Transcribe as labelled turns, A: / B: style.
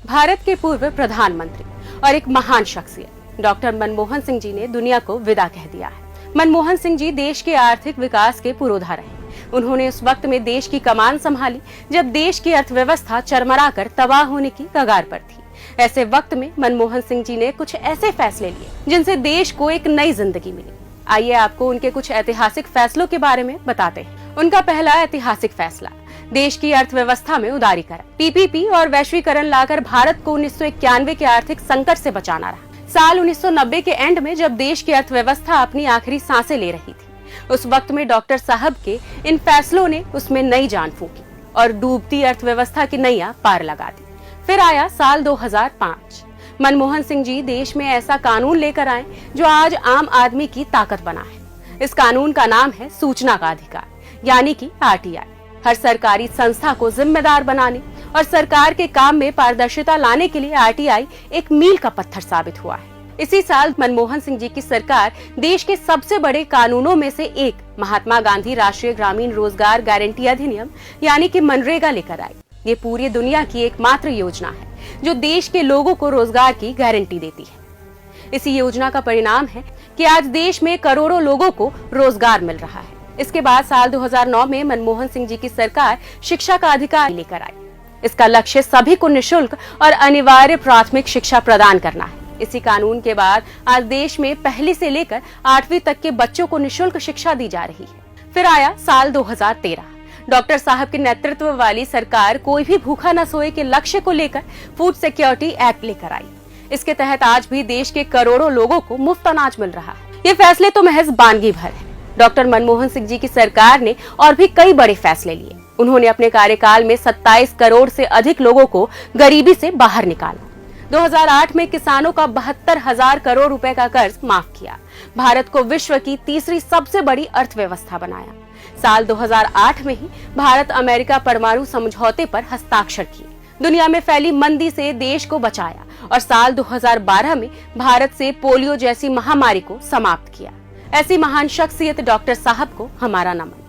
A: भारत के पूर्व प्रधानमंत्री और एक महान शख्सियत डॉक्टर मनमोहन सिंह जी ने दुनिया को विदा कह दिया है। मनमोहन सिंह जी देश के आर्थिक विकास के पुरोधा रहे। उन्होंने उस वक्त में देश की कमान संभाली जब देश की अर्थव्यवस्था चरमरा कर तबाह होने की कगार पर थी। ऐसे वक्त में मनमोहन सिंह जी ने कुछ ऐसे फैसले लिए जिनसे देश को एक नई जिंदगी मिली। आइए आपको उनके कुछ ऐतिहासिक फैसलों के बारे में बताते हैं। उनका पहला ऐतिहासिक फैसला, देश की अर्थव्यवस्था में उदारीकरण। पीपीपी और वैश्वीकरण लाकर भारत को 1991 के आर्थिक संकट से बचाना रहा। साल 1990 के एंड में जब देश की अर्थव्यवस्था अपनी आखिरी सांसें ले रही थी, उस वक्त में डॉक्टर साहब के इन फैसलों ने उसमें नई जान फूंकी और डूबती अर्थव्यवस्था की नैया पार लगा दी। फिर आया साल 2005। मनमोहन सिंह जी देश में ऐसा कानून लेकर आए जो आज आम आदमी की ताकत बना है। इस कानून का नाम है सूचना का अधिकार, यानी कि आरटीआई। हर सरकारी संस्था को जिम्मेदार बनाने और सरकार के काम में पारदर्शिता लाने के लिए आरटीआई एक मील का पत्थर साबित हुआ है। इसी साल मनमोहन सिंह जी की सरकार देश के सबसे बड़े कानूनों में से एक महात्मा गांधी राष्ट्रीय ग्रामीण रोजगार गारंटी अधिनियम यानी कि मनरेगा लेकर आई। ये पूरी दुनिया की एकमात्र योजना है जो देश के लोगों को रोजगार की गारंटी देती है। इसी योजना का परिणाम है कि आज देश में करोड़ों लोगों को रोजगार मिल रहा है। इसके बाद साल 2009 में मनमोहन सिंह जी की सरकार शिक्षा का अधिकार लेकर आई। इसका लक्ष्य सभी को निशुल्क और अनिवार्य प्राथमिक शिक्षा प्रदान करना है। इसी कानून के बाद आज देश में पहली से लेकर 8वीं तक के बच्चों को निशुल्क शिक्षा दी जा रही है। फिर आया साल 2013। डॉक्टर साहब के नेतृत्व वाली सरकार कोई भी भूखा न सोए के लक्ष्य को लेकर फूड सिक्योरिटी एक्ट लेकर आई। इसके तहत आज भी देश के करोड़ों लोगों को मुफ्त अनाज मिल रहा है। ये फैसले तो महज बानगी भर है। डॉक्टर मनमोहन सिंह जी की सरकार ने और भी कई बड़े फैसले लिए। उन्होंने अपने कार्यकाल में 27 करोड़ से अधिक लोगों को गरीबी से बाहर निकाला। 2008 में किसानों का 72,000 करोड़ रुपए का कर्ज माफ किया। भारत को विश्व की तीसरी सबसे बड़ी अर्थव्यवस्था बनाया। साल 2008 में ही भारत अमेरिका परमाणु समझौते पर हस्ताक्षर किए। दुनिया में फैली मंदी से देश को बचाया और साल 2012 में भारत से पोलियो जैसी महामारी को समाप्त किया। ऐसी महान शख्सियत डॉक्टर साहब को हमारा नमन।